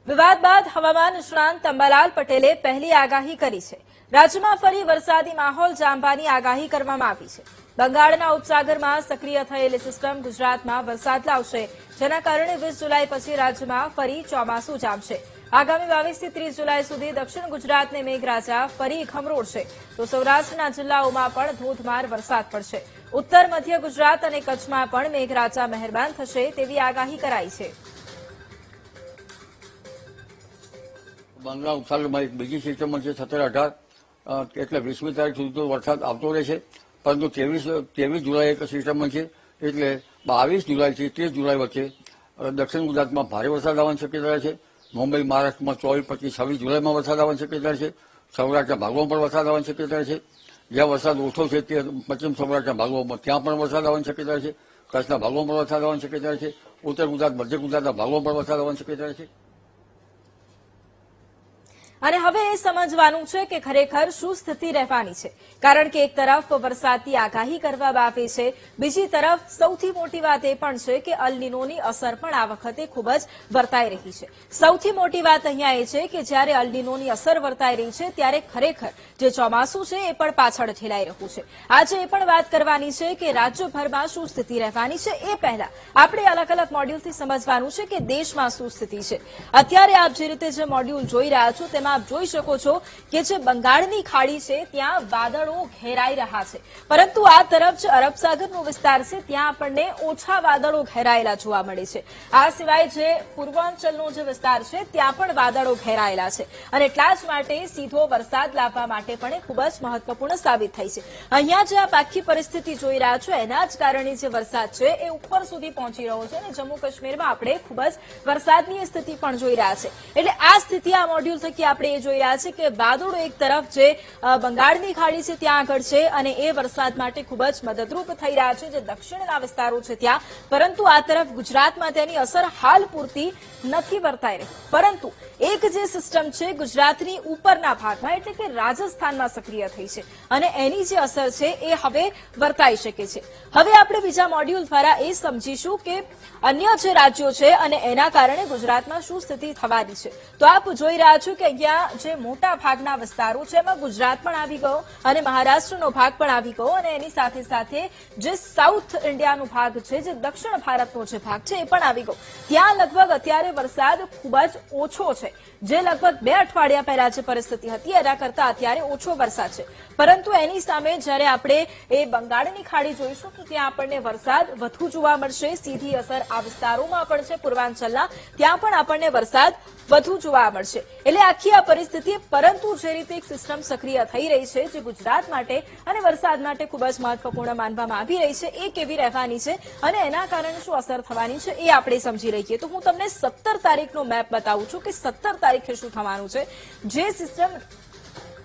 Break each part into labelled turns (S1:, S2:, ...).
S1: વિવાદ બાદ હવામાન નિષ્ણાંત અંબાલાલ પટેલે પહેલી આગાહી કરી છે। રાજ્યમાં ફરી વરસાદી માહોલ જામવાની આગાહી કરવામાં આવી છે। બંગાળના ઉપસાગરમાં સક્રિય થયેલી સિસ્ટમ ગુજરાતમાં વરસાદ લાવશે, જેના કારણે 20 જુલાઈ પછી રાજ્યમાં ફરી ચોમાસું જામશે। આગામી 22 થી 30 જુલાઈ સુધી દક્ષિણ ગુજરાતને મેઘરાજા ફરી ખમરોળશે, તો સૌરાષ્ટ્રના જિલ્લાઓમાં પણ ધોધમાર વરસાદ પડશે। ઉત્તર મધ્ય ગુજરાત અને કચ્છમાં પણ મેઘરાજા મહેરબાન થશે તેવી આગાહી કરાઈ છે।
S2: બંગાળ ઉપસાગરમાં એક બીજી સિસ્ટમ છે 17-18, એટલે 20મી તારીખ સુધી તો વરસાદ આવતો રહેશે, પરંતુ 23 જુલાઈ એક સિસ્ટમ છે, એટલે 22 જુલાઈથી 30 જુલાઈ વચ્ચે દક્ષિણ ગુજરાતમાં ભારે વરસાદ આવવાની શક્યતા છે। મુંબઈ મહારાષ્ટ્રમાં 24, 25, 26 જુલાઈમાં વરસાદ આવવાની શક્યતા છે। સૌરાષ્ટ્રના ભાગોમાં પણ વરસાદ આવવાની શક્યતા છે। જ્યાં વરસાદ ઓછો છે તે પશ્ચિમ સૌરાષ્ટ્રના ભાગોમાં ત્યાં પણ વરસાદ આવવાની શક્યતા છે। કચ્છના ભાગોમાં પણ વરસાદ આવવાની શક્યતા છે। ઉત્તર ગુજરાત, મધ્ય ગુજરાતના ભાગોમાં પણ વરસાદ આવવાની શક્યતા છે।
S1: અને હવે એ સમજવાનું છે કે ખરેખર શું સ્થિતિ રહેવાની છે, કારણ કે એક તરફ વરસાદની આગાહી કરવામાં આવે છે, બીજી તરફ સૌથી મોટી વાત એ પણ છે કે અલ નીનોની અસર પણ આ વખતે ખૂબ જ વર્તાઈ રહી છે। સૌથી મોટી વાત અહીંયા એ છે કે જ્યારે અલ નીનોની અસર વર્તાઈ રહી છે ત્યારે ખરેખર જે ચોમાસું છે એ પણ પાછળ ઠેલાઈ રહ્યું છે। આજે એ પણ વાત કરવાની છે કે રાજ્યભરમાં શું સ્થિતિ રહેવાની છે, એ પહેલા આપણે અલગ અલગ મોડ્યુલથી સમજવાનું છે કે દેશમાં શું સ્થિતિ છે। અત્યારે આપ જે રીતે જે મોડ્યુલ જોઈ રહ્યા છો તેમાં આપ જોઈ શકો છો કે જે બંગાળની ખાડી છે ત્યાં વાદળો ઘેરાઈ રહ્યા છે, પરંતુ આ તરફ જે અરબ સાગરનો વિસ્તાર છે ત્યાં આપણને ઓછા વાદળો ઘેરાયેલા જોવા મળે છે। આ સિવાય જે પૂર્વાંચલનો જે વિસ્તાર છે ત્યાં પણ વાદળો ઘેરાયેલા છે, અને એટલા જ માટે સીધો વરસાદ લાવવા માટે પણ ખૂબ જ મહત્વપૂર્ણ સાબિત થઈ છે। અહીંયા જે આપ આખી પરિસ્થિતિ જોઈ રહ્યા છો એના જ કારણે જે વરસાદ છે એ ઉપર સુધી પહોંચી રહ્યો છે, અને જમ્મુ કાશ્મીરમાં આપણે ખૂબ જ વરસાદની સ્થિતિ પણ જોઈ રહ્યા છે। એટલે આ સ્થિતિ આ મોડ્યુલ થકી આપણે એ જોઈ રહ્યા છે કે વાદળો એક તરફ જે બંગાળની ખાડી છે ત્યાં આગળ છે, અને એ વરસાદ માટે ખૂબ જ મદદરૂપ થઈ રહ્યા છે જે દક્ષિણના વિસ્તારો છે ત્યાં, પરંતુ આ તરફ ગુજરાતમાં તેની અસર હાલ પૂરતી નથી વર્તાઈ રહી। પરંતુ એક જે સિસ્ટમ છે ગુજરાતની ઉપરના ભાગમાં એટલે કે રાજસ્થાનમાં સક્રિય થઈ છે, અને એની જે અસર છે એ હવે વર્તાઈ શકે છે। હવે આપણે બીજા મોડ્યુલ દ્વારા એ સમજીશું કે અન્ય જે રાજ્યો છે અને એના કારણે ગુજરાતમાં શું સ્થિતિ થવાની છે। તો આપ જોઈ રહ્યા છો કે અહીંયા જે મોટા ભાગના વિસ્તારો છે એમાં ગુજરાત પણ આવી ગયો, અને મહારાષ્ટ્રનો ભાગ પણ આવી ગયો, અને એની સાથે સાથે જે સાઉથ ઇન્ડિયાનો ભાગ છે, જે દક્ષિણ ભારતનો જે ભાગ છે એ પણ આવી ગયો। ત્યાં લગભગ અત્યારે વરસાદ ખૂબ જ ઓછો છે, જે લગભગ 2 અઠવાડિયા પહેલા જે પરિસ્થિતિ હતી એના કરતા અત્યારે ઓછો વરસાદ છે, પરંતુ એની સામે જ્યારે આપણે એ બંગાળની ખાડી જોઈશું તો ત્યાં આપણને વરસાદ વધુ જોવા મળશે। સીધી અસર આ વિસ્તારોમાં પણ છે, પૂર્વાંચલના ત્યાં પણ આપણને વરસાદ વધુ જોવા મળશે। એટલે આખી આ પરિસ્થિતિ, પરંતુ જે રીતે એક સિસ્ટમ સક્રિય થઈ રહી છે જે ગુજરાત માટે અને વરસાદ માટે ખૂબ જ મહત્વપૂર્ણ માનવામાં આવી રહી છે, એ કેવી રહેવાની છે અને એના કારણે શું અસર થવાની છે એ આપણે સમજી રહીએ। તો હું તમને 17 તારીખનો મેપ બતાવું છું કે 17 તારીખે શું થવાનું છે। જે સિસ્ટમ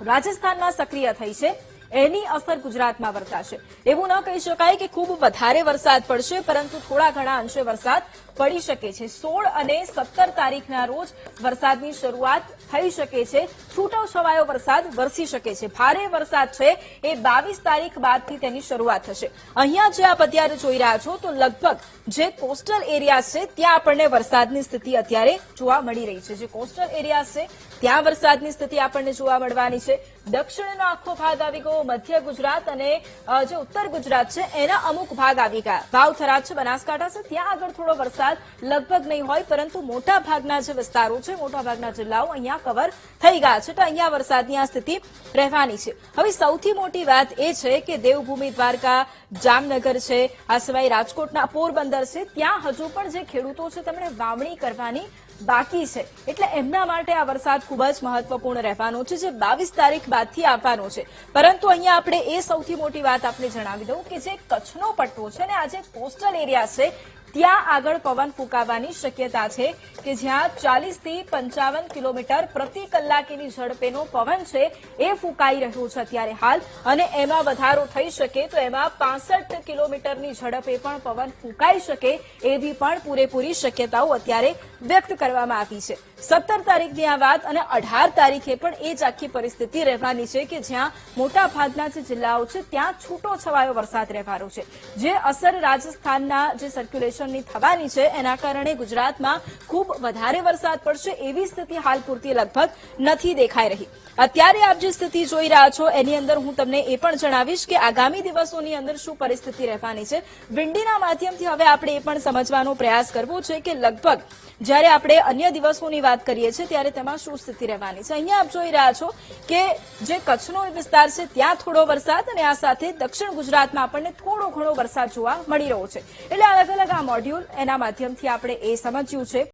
S1: રાજસ્થાનમાં સક્રિય થઈ છે એની અસર ગુજરાતમાં વર્તાશે। એવું ન કહી શકાય કે ખૂબ વધારે વરસાદ પડશે, પરંતુ થોડા ઘણા અંશે વરસાદ પડી શકે છે। 16 અને 17 તારીખના રોજ વરસાદની શરૂઆત થઈ શકે છે, છૂટોછવાયો વરસાદ વરસી શકે છે। ભારે વરસાદ છે એ 22 તારીખ બાદથી તેની શરૂઆત થશે। અહીંયા જે આપ અત્યારે જોઈ રહ્યા છો તો લગભગ જે કોસ્ટલ એરિયા છે ત્યાં આપણને વરસાદની સ્થિતિ અત્યારે જોવા મળી રહી છે। જે કોસ્ટલ એરિયા છે ત્યાં વરસાદની સ્થિતિ આપણને જોવા મળવાની છે। દક્ષિણનો આખો ભાગ આવી ગયો, મધ્ય ગુજરાત અને જે ઉત્તર ગુજરાત છે એના અમુક ભાગ આવી ગયા। વાવ, થરાદ છે, બનાસકાંઠા છે, ત્યાં આગળ થોડો વરસાદ લગભગ નહીં હોય, પરંતુ મોટા ભાગના જે વિસ્તારો છે, મોટા ભાગના જિલ્લાઓ અહીંયા કવર થઈ ગયા છે, તો અહીંયા વરસાદની આ સ્થિતિ રહેવાની છે। હવે સૌથી મોટી વાત એ છે કે દેવભૂમિ દ્વારકા, જામનગર છે, આ સિવાય રાજકોટના પોરબંદર છે, ત્યાં હજુ પણ જે ખેડૂતો છે તેમણે વાવણી કરવાની બાકી છે, એટલે એમના માટે આ વરસાદ ખૂબ જ મહત્વપૂર્ણ રહેવાનો છે, જે 22 તારીખ બાદથી આવવાનો છે। પરંતુ અહીંયા આપણે એ સૌથી મોટી વાત આપણે જણાવી દઉં કે જે કચ્છનો પટ્ટો છે ને આ જે કોસ્ટલ એરિયા છે ત્યાં આગળ પવન ફૂંકાવાની શક્યતા છે કે જ્યાં 40 થી 55 કિલોમીટર પ્રતિ કલાકની ઝડપેનો પવન છે એ ફૂંકાઈ રહ્યો છે અત્યારે હાલ, અને એમાં વધારો થઈ શકે તો એમાં 65 કિલોમીટરની ઝડપે પણ પવન ફૂંકાઈ શકે એવી પણ પૂરેપૂરી શક્યતાઓ અત્યારે વ્યક્ત કરવામાં આવી છે। 17 તારીખની આ વાત, અને 18 તારીખે પણ એ જ આખી પરિસ્થિતિ રહેવાની છે કે જ્યાં મોટા ભાગના જે જિલ્લાઓ છે ત્યાં છૂટો છવાયો વરસાદ રહેવાનો છે। જે અસર રાજસ્થાનના જે સર્ક્યુલેશન સર્ક્યુલેશનની થવાની છે, એના કારણે ગુજરાતમાં ખૂબ વધારે વરસાદ પડશે એવી સ્થિતિ હાલ પૂરતી લગભગ નથી દેખાઈ રહી. અત્યારે આપ જે સ્થિતિ જોઈ રહ્યા છો એની અંદર હું તમને એ પણ જણાવીશ કે આગામી દિવસોની અંદર શું પરિસ્થિતિ રહેવાની છે. વિંડીના માધ્યમથી હવે આપણે એ પણ સમજવાનો પ્રયાસ કરવો છે કે લગભગ જ્યારે આપણે અન્ય દિવસોની વાત કરીએ છીએ ત્યારે તેમાં શું સ્થિતિ રહેવાની છે. અહીંયા આપ જોઈ રહ્યા છો કે જે કચ્છનો વિસ્તાર છે ત્યાં થોડો વરસાદ અને આ સાથે દક્ષિણ ગુજરાતમાં આપણને થોડો ઘણો વરસાદ જોવા મળી રહ્યો છે. એટલે અલગ અલગ આ મોડ્યુલ એના માધ્યમથી આપણે એ સમજ્યું છે